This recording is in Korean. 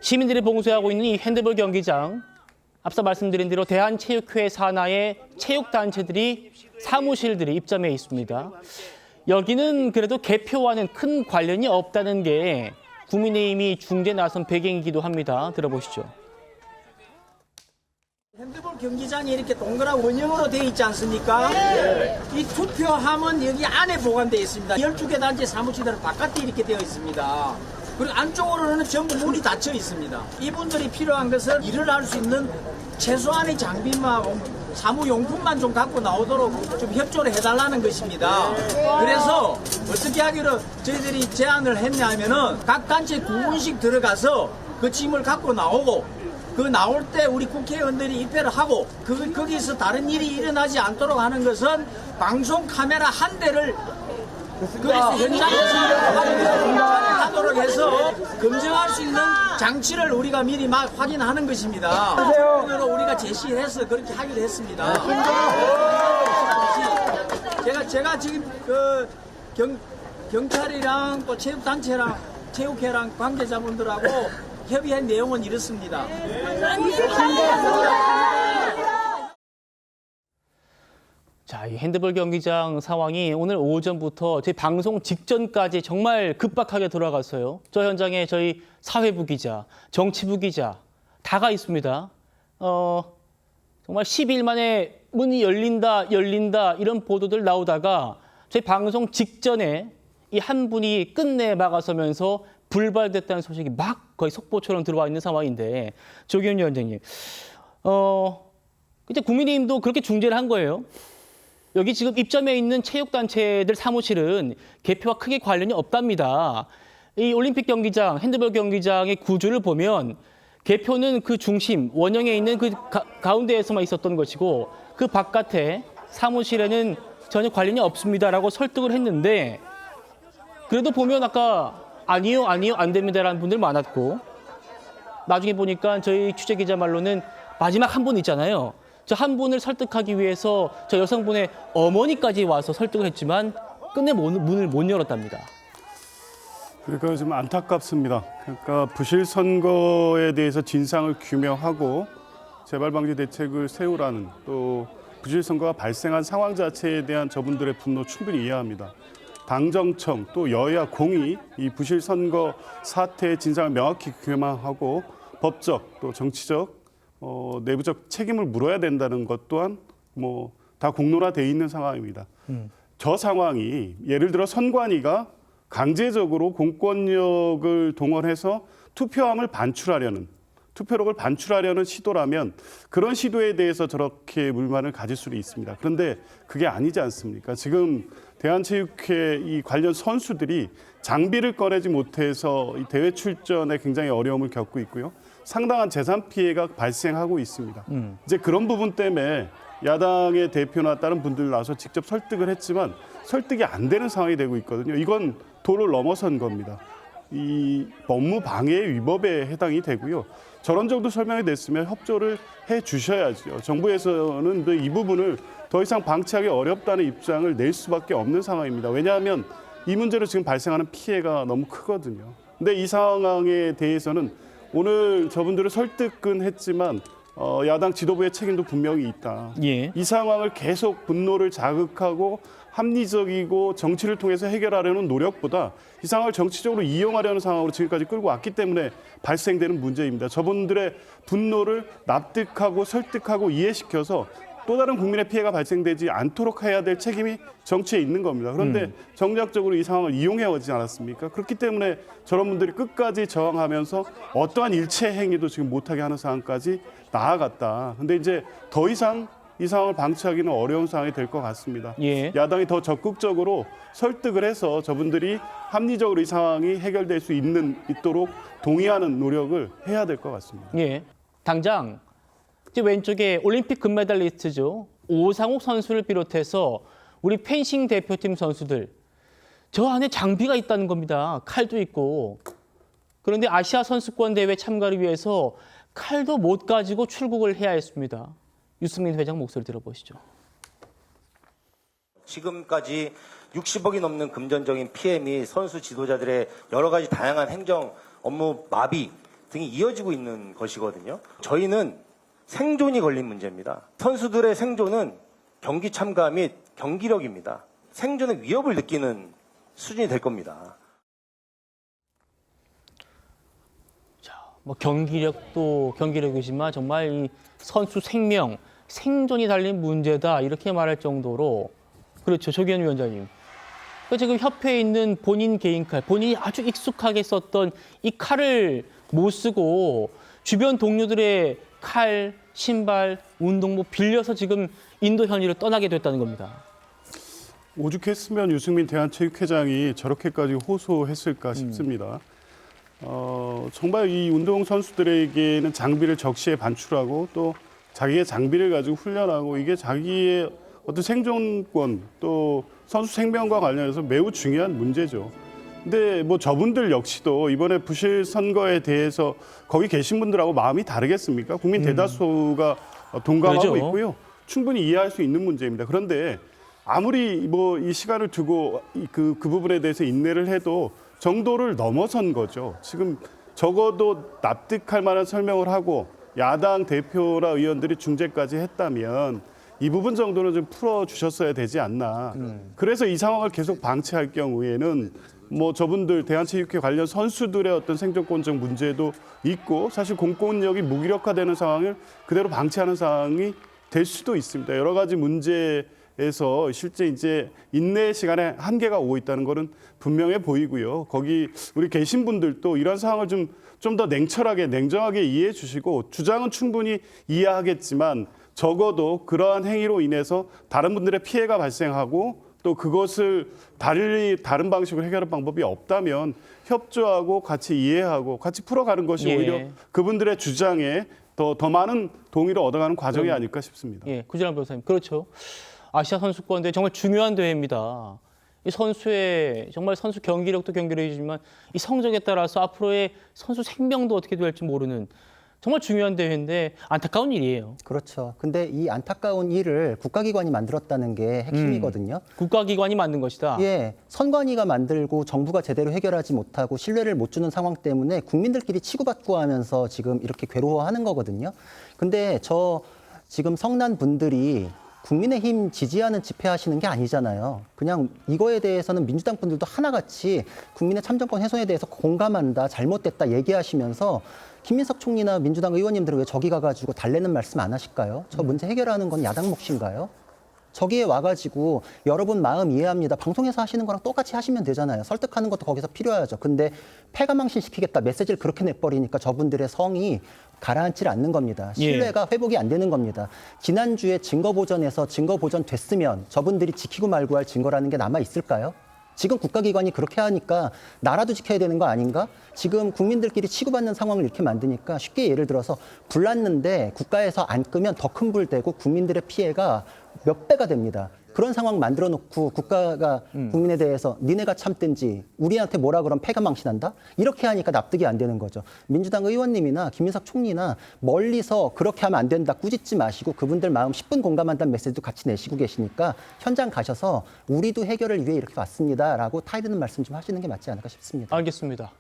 시민들이 봉쇄하고 있는 이 핸드볼 경기장, 앞서 말씀드린 대로 대한체육회 산하의 체육단체들이 사무실들이 입점해 있습니다. 여기는 그래도 개표와는 큰 관련이 없다는 게 국민의힘이 중재 나선 배경이기도 합니다. 들어보시죠. 핸드볼 경기장이 이렇게 동그란 원형으로 되어 있지 않습니까? 네. 이 투표함은 여기 안에 보관되어 있습니다. 12개 단체 사무실들은 바깥에 이렇게 되어 있습니다. 그리고 안쪽으로는 전부 문이 닫혀 있습니다. 이분들이 필요한 것은 일을 할 수 있는 최소한의 장비만, 사무용품만 좀 갖고 나오도록 좀 협조를 해달라는 것입니다. 그래서 어떻게 하기로 저희들이 제안을 했냐면은 각 단체 2분씩 들어가서 그 짐을 갖고 나오고 그 나올 때 우리 국회의원들이 입회를 하고 거기서 다른 일이 일어나지 않도록 하는 것은 방송 카메라 한 대를 거기서 현장에서 하도록 해서 검증할 수 있는 장치를 우리가 미리 막 확인하는 것입니다. 그래서 우리가 제시해서 그렇게 하기로 했습니다. 제가 지금 그 경찰이랑 또 체육단체랑 체육회랑 관계자분들하고 협의한 내용은 이렇습니다. 자, 이 핸드볼 경기장 상황이 오늘 오전부터 저희 방송 직전까지 정말 급박하게 돌아갔어요. 저 현장에 저희 사회부 기자, 정치부 기자 다가 있습니다. 정말 10일 만에 문이 열린다 이런 보도들 나오다가 저희 방송 직전에 이 한 분이 끝내 막아서면서 불발됐다는 소식이 막 거의 속보처럼 들어와 있는 상황인데, 조기훈 위원장님, 이제 국민의힘도 그렇게 중재를 한 거예요. 여기 지금 입점해 있는 체육단체들 사무실은 개표와 크게 관련이 없답니다. 이 올림픽 경기장, 핸드볼 경기장의 구조를 보면 개표는 그 중심, 원형에 있는 그 가운데에서만 있었던 것이고 그 바깥에 사무실에는 전혀 관련이 없습니다라고 설득을 했는데, 그래도 보면 아까 아니요, 안 됩니다라는 분들 많았고, 나중에 보니까 저희 취재기자 말로는 마지막 한 분 있잖아요. 저 한 분을 설득하기 위해서 저 여성분의 어머니까지 와서 설득을 했지만 끝내 문을 못 열었답니다. 그러니까 좀 안타깝습니다. 그러니까 부실 선거에 대해서 진상을 규명하고 재발 방지 대책을 세우라는, 또 부실 선거가 발생한 상황 자체에 대한 저분들의 분노 충분히 이해합니다. 당정청 또 여야 공이 이 부실 선거 사태의 진상을 명확히 규명하고 법적 또 정치적 내부적 책임을 물어야 된다는 것 또한 다 공론화되어 있는 상황입니다. 저 상황이 예를 들어 선관위가 강제적으로 공권력을 동원해서 투표록을 반출하려는 시도라면 그런 시도에 대해서 저렇게 불만을 가질 수는 있습니다. 그런데 그게 아니지 않습니까? 지금 대한체육회 이 관련 선수들이 장비를 꺼내지 못해서 이 대회 출전에 굉장히 어려움을 겪고 있고요. 상당한 재산 피해가 발생하고 있습니다. 이제 그런 부분 때문에 야당의 대표나 다른 분들 나와서 직접 설득을 했지만 설득이 안 되는 상황이 되고 있거든요. 이건 도를 넘어선 겁니다. 이 업무 방해 위법에 해당이 되고요. 저런 정도 설명이 됐으면 협조를 해 주셔야죠. 정부에서는 이 부분을 더 이상 방치하기 어렵다는 입장을 낼 수밖에 없는 상황입니다. 왜냐하면 이 문제로 지금 발생하는 피해가 너무 크거든요. 근데 이 상황에 대해서는 오늘 저분들을 설득은 했지만 야당 지도부의 책임도 분명히 있다. 예. 이 상황을 계속 분노를 자극하고 합리적이고 정치를 통해서 해결하려는 노력보다 이 상황을 정치적으로 이용하려는 상황으로 지금까지 끌고 왔기 때문에 발생되는 문제입니다. 저분들의 분노를 납득하고 설득하고 이해시켜서 또 다른 국민의 피해가 발생되지 않도록 해야 될 책임이 정치에 있는 겁니다. 그런데 정략적으로 이 상황을 이용해 오지 않았습니까? 그렇기 때문에 저런 분들이 끝까지 저항하면서 어떠한 일체 행위도 지금 못하게 하는 상황까지 나아갔다. 근데 이제 더 이상 이 상황을 방치하기는 어려운 상황이 될 것 같습니다. 예. 야당이 더 적극적으로 설득을 해서 저분들이 합리적으로 이 상황이 해결될 수 있도록 동의하는 노력을 해야 될 것 같습니다. 예. 당장 이제 왼쪽에 올림픽 금메달리스트죠. 오상욱 선수를 비롯해서 우리 펜싱 대표팀 선수들, 저 안에 장비가 있다는 겁니다. 칼도 있고. 그런데 아시아 선수권 대회 참가를 위해서 칼도 못 가지고 출국을 해야 했습니다. 유승민 회장 목소리 들어보시죠. 지금까지 60억이 넘는 금전적인 피해 및 선수 지도자들의 여러 가지 다양한 행정 업무 마비, 등이 이어지고 있는 것이거든요. 저희는 생존이 걸린 문제입니다. 선수들의 생존은 경기 참가 및 경기력입니다. 생존의 위협을 느끼는 수준이 될 겁니다. 뭐 경기력도 경기력이지만 정말 이 선수 생명, 생존이 달린 문제다 이렇게 말할 정도로 그렇죠, 조기현 위원장님. 그러니까 지금 협회에 있는 본인 개인 칼, 본인이 아주 익숙하게 썼던 이 칼을 못 쓰고 주변 동료들의 칼, 신발, 운동복 빌려서 지금 인도 현지를 떠나게 됐다는 겁니다. 오죽했으면 유승민 대한체육회장이 저렇게까지 호소했을까 싶습니다. 정말 이 운동 선수들에게는 장비를 적시에 반출하고 또 자기의 장비를 가지고 훈련하고 이게 자기의 어떤 생존권 또 선수 생명과 관련해서 매우 중요한 문제죠. 근데 뭐 저분들 역시도 이번에 부실 선거에 대해서 거기 계신 분들하고 마음이 다르겠습니까? 국민 대다수가 동감하고 그렇죠. 있고요. 충분히 이해할 수 있는 문제입니다. 그런데 아무리 뭐 이 시간을 두고 그 부분에 대해서 인내를 해도 정도를 넘어선 거죠. 지금 적어도 납득할 만한 설명을 하고 야당 대표나 의원들이 중재까지 했다면 이 부분 정도는 좀 풀어주셨어야 되지 않나. 그래서 이 상황을 계속 방치할 경우에는 뭐 저분들 대한체육회 관련 선수들의 어떤 생존권적 문제도 있고 사실 공권력이 무기력화되는 상황을 그대로 방치하는 상황이 될 수도 있습니다. 여러 가지 문제에서 실제 이제 인내 시간에 한계가 오고 있다는 것은 분명해 보이고요. 거기 우리 계신 분들도 이런 상황을 좀 더 냉철하게 냉정하게 이해해 주시고 주장은 충분히 이해하겠지만 적어도 그러한 행위로 인해서 다른 분들의 피해가 발생하고 또 그것을 다른 방식으로 해결할 방법이 없다면 협조하고 같이 이해하고 같이 풀어가는 것이 예. 오히려 그분들의 주장에 더 많은 동의를 얻어가는 과정이 아닐까 싶습니다. 예, 구진환 변호사님. 그렇죠. 아시아 선수권 대회 정말 중요한 대회입니다. 이 선수의 정말 선수 경기력도 경기력이지만 이 성적에 따라서 앞으로의 선수 생명도 어떻게 될지 모르는 정말 중요한 대회인데 안타까운 일이에요. 그렇죠. 근데 이 안타까운 일을 국가기관이 만들었다는 게 핵심이거든요. 국가기관이 만든 것이다. 예, 선관위가 만들고 정부가 제대로 해결하지 못하고 신뢰를 못 주는 상황 때문에 국민들끼리 치고받고 하면서 지금 이렇게 괴로워하는 거거든요. 근데 저 지금 성난 분들이 국민의힘 지지하는 집회하시는 게 아니잖아요. 그냥 이거에 대해서는 민주당 분들도 하나같이 국민의 참정권 훼손에 대해서 공감한다, 잘못됐다 얘기하시면서 김민석 총리나 민주당 의원님들은 왜 저기 가가지고 달래는 말씀 안 하실까요? 저 문제 해결하는 건 야당 몫인가요? 저기에 와가지고 여러분 마음 이해합니다. 방송에서 하시는 거랑 똑같이 하시면 되잖아요. 설득하는 것도 거기서 필요하죠. 근데 패가망신시키겠다 메시지를 그렇게 내버리니까 저분들의 성이 가라앉질 않는 겁니다. 신뢰가 회복이 안 되는 겁니다. 지난주에 증거 보전에서 증거 보전 됐으면 저분들이 지키고 말고 할 증거라는 게 남아 있을까요? 지금 국가기관이 그렇게 하니까 나라도 지켜야 되는 거 아닌가? 지금 국민들끼리 치고받는 상황을 이렇게 만드니까 쉽게 예를 들어서 불 났는데 국가에서 안 끄면 더 큰 불 되고 국민들의 피해가 몇 배가 됩니다. 그런 상황 만들어 놓고 국가가 국민에 대해서 니네가 참든지 우리한테 뭐라 그러면 패가망신한다? 이렇게 하니까 납득이 안 되는 거죠. 민주당 의원님이나 김민석 총리나 멀리서 그렇게 하면 안 된다 꾸짖지 마시고 그분들 마음 10분 공감한다는 메시지도 같이 내시고 계시니까 현장 가셔서 우리도 해결을 위해 이렇게 왔습니다라고 타이르는 말씀 좀 하시는 게 맞지 않을까 싶습니다. 알겠습니다.